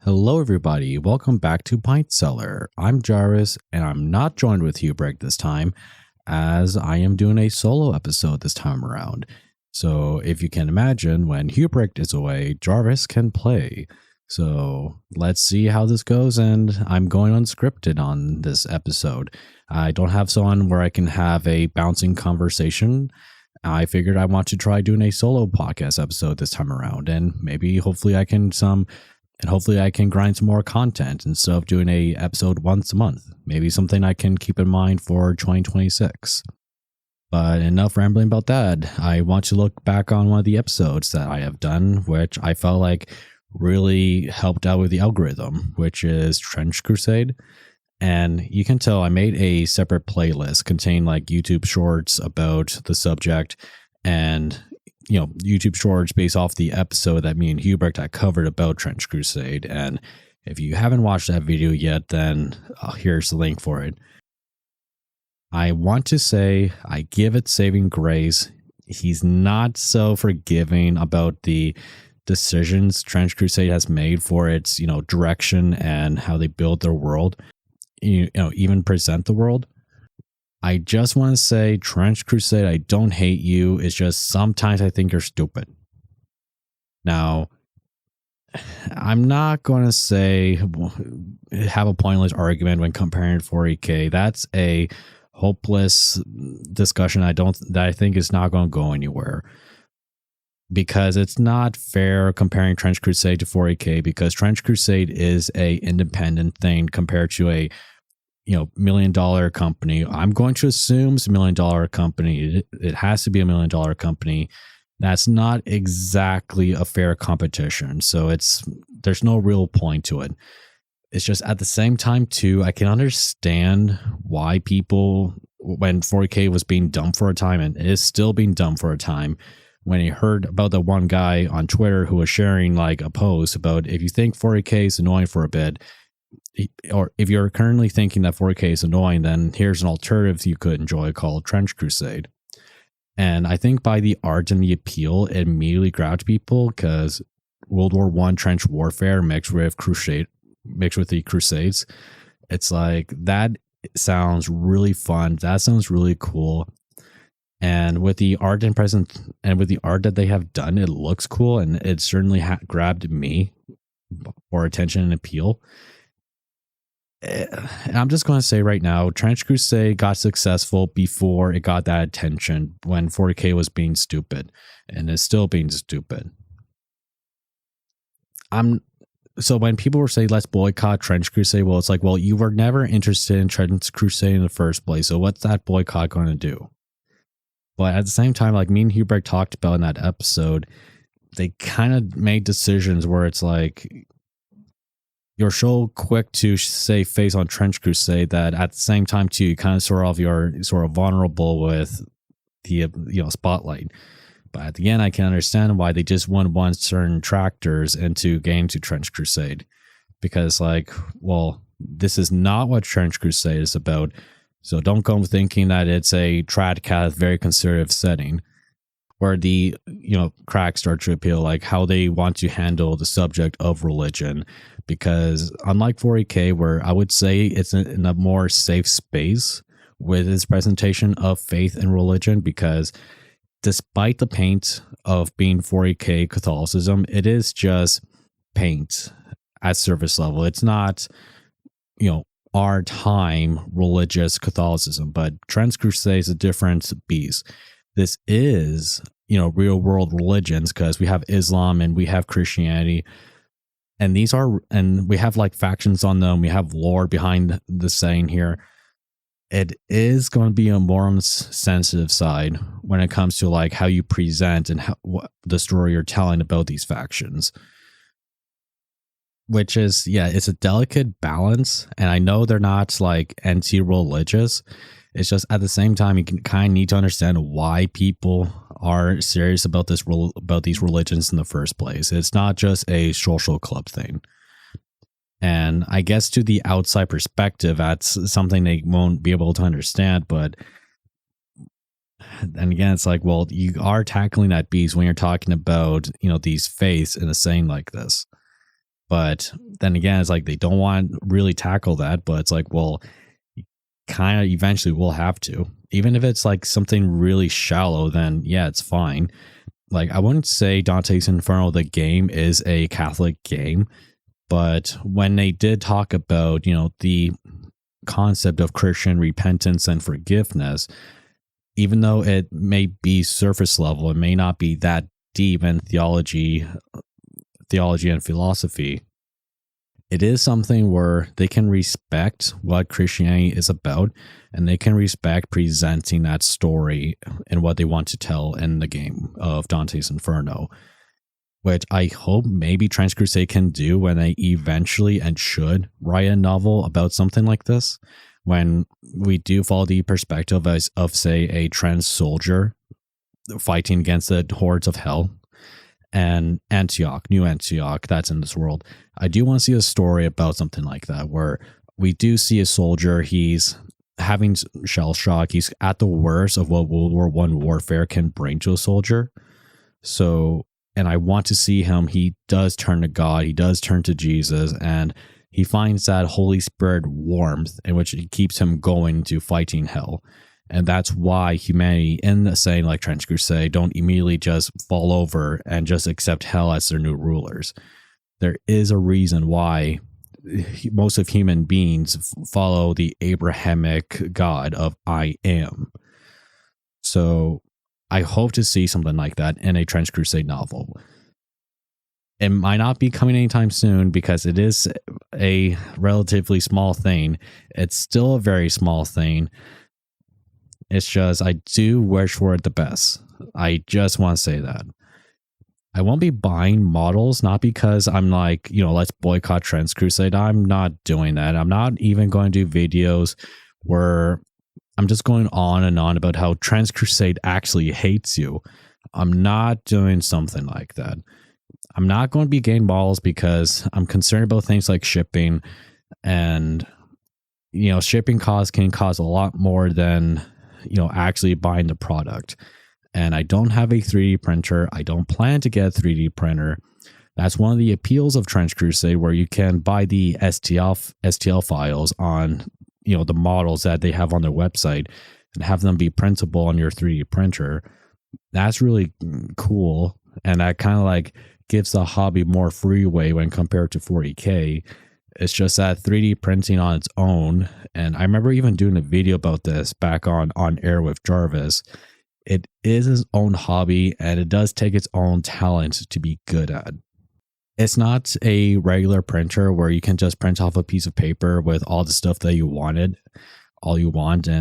Hello, everybody. Welcome back to Pint Cellar. I'm Jarvis, and I'm not joined with Hubrecht this time, as I am doing a solo episode this time around. So, if you can imagine, when Hubrecht is away, Jarvis can play. So, let's see how this goes, and I'm going unscripted on this episode. I don't have someone where I can have a bouncing conversation. I figured I want to try doing a solo podcast episode this time around, and hopefully I can grind some more content instead of doing a episode once a month. Maybe something I can keep in mind for 2026. But enough rambling about that. I want to look back on one of the episodes that I have done, which I felt like really helped out with the algorithm, which is Trench Crusade. And you can tell I made a separate playlist containing like YouTube shorts about the subject and YouTube shorts based off the episode that me and Hubrecht had covered about Trench Crusade. And if you haven't watched that video yet, then here's the link for it. I want to say I give it saving grace. He's not so forgiving about the decisions Trench Crusade has made for its, direction and how they build their world, even present the world. I just want to say, Trench Crusade, I don't hate you. It's just sometimes I think you're stupid. Now, I'm not going to say have a pointless argument when comparing 40K. That's a hopeless discussion that I think is not going to go anywhere. Because it's not fair comparing Trench Crusade to 40K, because Trench Crusade is a independent thing compared to a $1 million company. I'm going to assume it's $1 million company. It has to be $1 million company. That's not exactly a fair competition. So there's no real point to it. It's just at the same time too, I can understand why people, when 40K was being dumb for a time and is still being dumb for a time, when he heard about the one guy on Twitter who was sharing like a post about if you think 40K is annoying for a bit, or if you're currently thinking that 4K is annoying, then here's an alternative you could enjoy called Trench Crusade. And I think by the art and the appeal, it immediately grabbed people because World War I trench warfare mixed with the Crusades. It's like that sounds really fun. That sounds really cool. And with the art with the art that they have done, it looks cool, and it certainly grabbed me for attention and appeal. I'm just going to say right now, Trench Crusade got successful before it got that attention when 40K was being stupid, and is still being stupid. So when people were saying, let's boycott Trench Crusade, well, it's like, well, you were never interested in Trench Crusade in the first place, so what's that boycott going to do? But at the same time, like me and Hubrecht talked about in that episode, they kind of made decisions where it's like, you're so quick to say face on Trench Crusade that at the same time too, you kind of you're sort of vulnerable with the spotlight. But at the end, I can understand why they just wouldn't want certain tractors into getting to Trench Crusade, because like, well, this is not what Trench Crusade is about. So don't go thinking that it's a tradcath, very conservative setting where the cracks start to appeal, like how they want to handle the subject of religion. Because unlike 40K, where I would say it's in a more safe space with its presentation of faith and religion, because despite the paint of being 40K Catholicism, it is just paint at surface level. It's not, our time religious Catholicism, but Trench Crusade is a different beast. This is, real world religions, because we have Islam and we have Christianity. And we have like factions on them. We have lore behind the saying here. It is going to be a more on the sensitive side when it comes to like how you present and what the story you're telling about these factions. Which is, it's a delicate balance. And I know they're not like anti-religious. It's just at the same time, you can kind of need to understand why people are serious about these religions in the first place. It's not just a social club thing. And I guess to the outside perspective, that's something they won't be able to understand. But then again, it's like, well, you are tackling that beast when you're talking about, these faiths in a saying like this. But then again, it's like they don't want to really tackle that, but it's like, well, kind of eventually we'll have to. Even if it's like something really shallow, then yeah, it's fine. Like, I wouldn't say Dante's Inferno, the game, is a Catholic game, but when they did talk about, the concept of Christian repentance and forgiveness, even though it may be surface level, it may not be that deep in theology and philosophy, it is something where they can respect what Christianity is about, and they can respect presenting that story and what they want to tell in the game of Dante's Inferno, which I hope maybe Trench Crusade can do when they eventually and should write a novel about something like this, when we do follow the perspective of say, a trans soldier fighting against the hordes of hell, and New Antioch, that's in this world. I do want to see a story about something like that, where we do see a soldier, he's having shell shock, he's at the worst of what World War I warfare can bring to a soldier. So, and I want to see him, he does turn to God, he does turn to Jesus, and he finds that Holy Spirit warmth in which it keeps him going to fighting hell. And that's why humanity, in the saying like Trench Crusade, don't immediately just fall over and just accept hell as their new rulers. There is a reason why most of human beings follow the Abrahamic God of I am. So I hope to see something like that in a Trench Crusade novel. It might not be coming anytime soon because it is a relatively small thing. It's still a very small thing. It's just, I do wish for it the best. I just want to say that. I won't be buying models, not because I'm like, let's boycott Trench Crusade. I'm not doing that. I'm not even going to do videos where I'm just going on and on about how Trench Crusade actually hates you. I'm not doing something like that. I'm not going to be getting models because I'm concerned about things like shipping, and, shipping costs can cost a lot more than actually buying the product. And I don't have a 3D printer. I don't plan to get a 3D printer. That's one of the appeals of Trench Crusade, where you can buy the STL files on, the models that they have on their website and have them be printable on your 3D printer. That's really cool. And that kind of like gives the hobby more freeway when compared to 40K. It's just that 3D printing on its own, and I remember even doing a video about this back on air with Jarvis, it is its own hobby, and it does take its own talent to be good at. It's not a regular printer where you can just print off a piece of paper with all the stuff that you want, and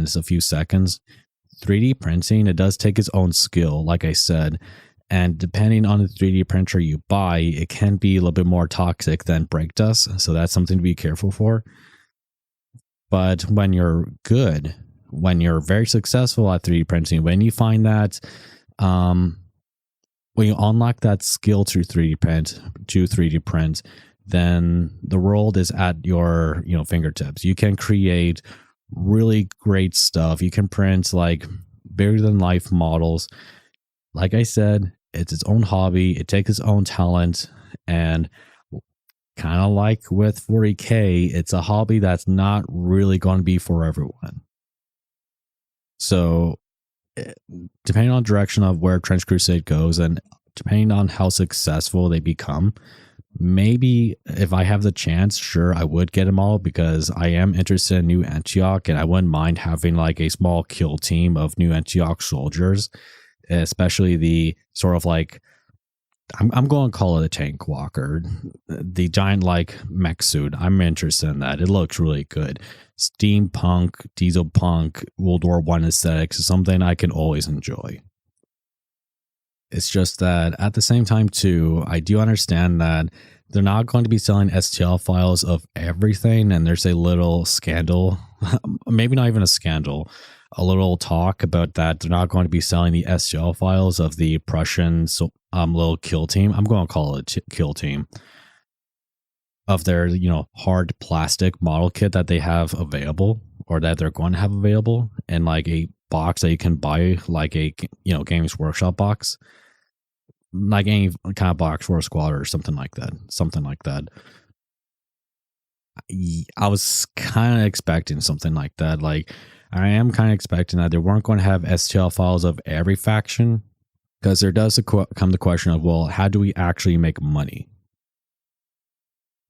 it's a few seconds. 3D printing, it does take its own skill, like I said, and depending on the 3D printer you buy, it can be a little bit more toxic than brake dust. So that's something to be careful for. But when you're good, when you're very successful at 3D printing, when you find that, when you unlock that skill to 3D print, then the world is at your, fingertips. You can create really great stuff. You can print like bigger than life models. Like I said, it's its own hobby. It takes its own talent, and kind of like with 40K, it's a hobby that's not really going to be for everyone. So depending on the direction of where Trench Crusade goes, and depending on how successful they become, maybe if I have the chance, sure, I would get them all, because I am interested in New Antioch, and I wouldn't mind having like a small kill team of New Antioch soldiers, especially the sort of like, I'm going to call it a tank walker, the giant like mech suit. I'm interested in that. It looks really good. Steampunk, diesel punk, World War I aesthetics is something I can always enjoy. It's just that at the same time too, I do understand that they're not going to be selling STL files of everything, and there's a little scandal, maybe not even a scandal, a little talk about that they're not going to be selling the STL files of the Prussian little kill team. I'm going to call it a kill team of their, hard plastic model kit that they have available, or that they're going to have available in like a box that you can buy, like a, Games Workshop box. like any kind of box for a squatter or something like that. I was kind of expecting something like that. Like, I am kind of expecting that they weren't going to have STL files of every faction, because there does come the question of, well, how do we actually make money?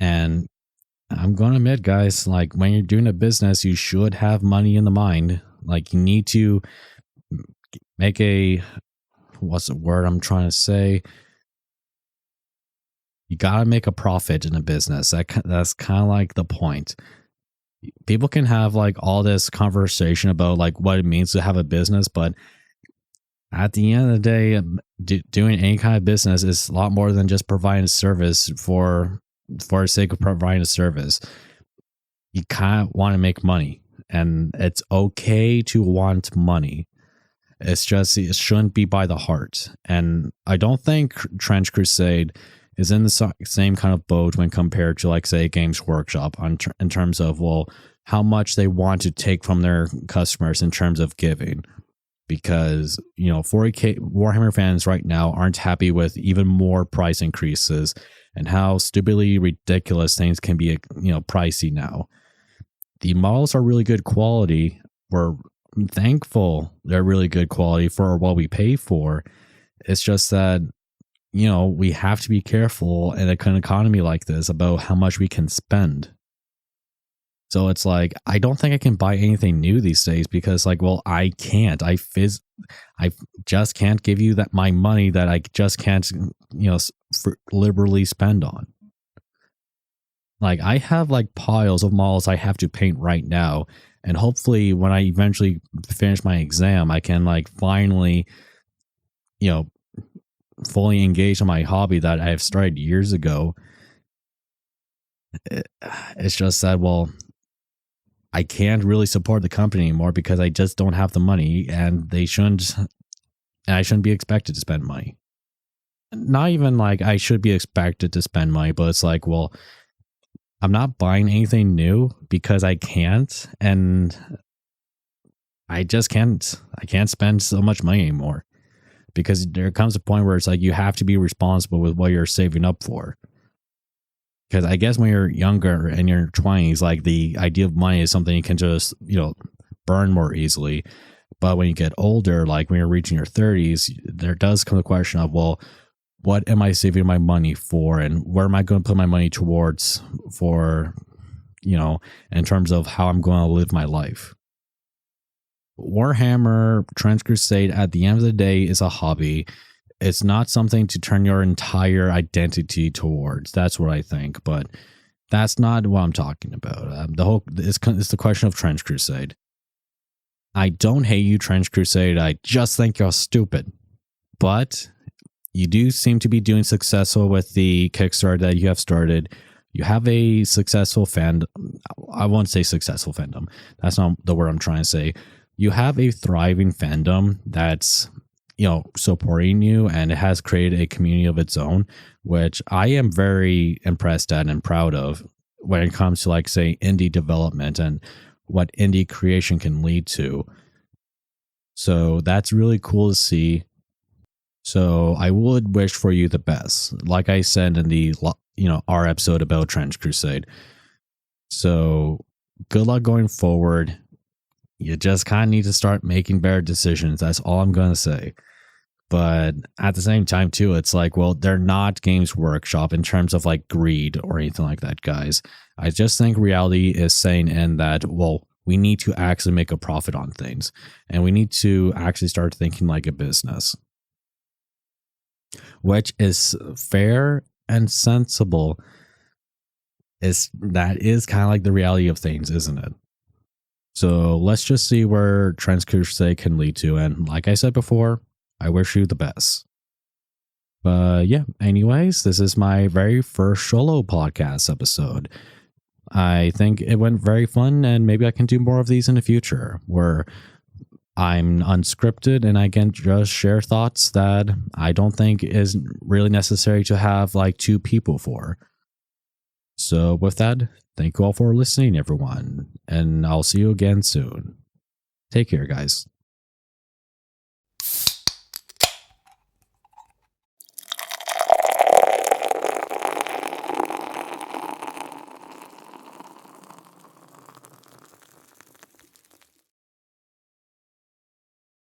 And I'm going to admit, guys, like, when you're doing a business, you should have money in the mind. Like, you need to make what's the word I'm trying to say? You got to make a profit in a business. That's kind of like the point. People can have like all this conversation about like what it means to have a business, but at the end of the day, doing any kind of business is a lot more than just providing a service for the sake of providing a service. You kind of want to make money, and it's okay to want money. It's just, it shouldn't be by the heart. And I don't think Trench Crusade is in the same kind of boat when compared to, like, say, Games Workshop in terms of, well, how much they want to take from their customers in terms of giving. Because, 40K Warhammer fans right now aren't happy with even more price increases and how stupidly ridiculous things can be, pricey now. The models are really good quality. We're thankful they're really good quality for what we pay for. It's just that, we have to be careful in an economy like this about how much we can spend. So it's like, I don't think I can buy anything new these days because, like, well, I can't. I just can't give you that my money that I just can't, liberally spend on. Like, I have like piles of models I have to paint right now, and hopefully when I eventually finish my exam, I can like finally, fully engage in my hobby that I have started years ago. It's just that, well, I can't really support the company anymore because I just don't have the money, and I shouldn't be expected to spend money. Not even like I should be expected to spend money, but it's like, well, I'm not buying anything new because I can't, and I just can't. I can't spend so much money anymore, because there comes a point where it's like you have to be responsible with what you're saving up for. Because I guess when you're younger and you're 20s, like, the idea of money is something you can just, burn more easily. But when you get older, like when you're reaching your 30s, there does come the question of, well, what am I saving my money for? And where am I going to put my money towards for, in terms of how I'm going to live my life? Warhammer Trench Crusade, at the end of the day, is a hobby. It's not something to turn your entire identity towards. That's what I think, but that's not what I'm talking about. It's the question of Trench Crusade. I don't hate you, Trench Crusade. I just think you're stupid. But you do seem to be doing successful with the Kickstarter that you have started. You have a successful fandom. I won't say successful fandom. That's not the word I'm trying to say. You have a thriving fandom that's, supporting you, and it has created a community of its own, which I am very impressed at and proud of when it comes to, like, say, indie development and what indie creation can lead to. So that's really cool to see. So I would wish for you the best, like I said in the, our episode about Trench Crusade. So good luck going forward. You just kind of need to start making better decisions. That's all I'm going to say. But at the same time, too, it's like, well, they're not Games Workshop in terms of like greed or anything like that, guys. I just think reality is saying in that, well, we need to actually make a profit on things, and we need to actually start thinking like a business, which is fair and sensible. That is kind of like the reality of things, isn't it? So let's just see where Trench Crusade can lead to. And like I said before, I wish you the best. But yeah, anyways, this is my very first solo podcast episode. I think it went very fun, and maybe I can do more of these in the future where I'm unscripted and I can just share thoughts that I don't think is really necessary to have like two people for. So with that, thank you all for listening, everyone, and I'll see you again soon. Take care, guys.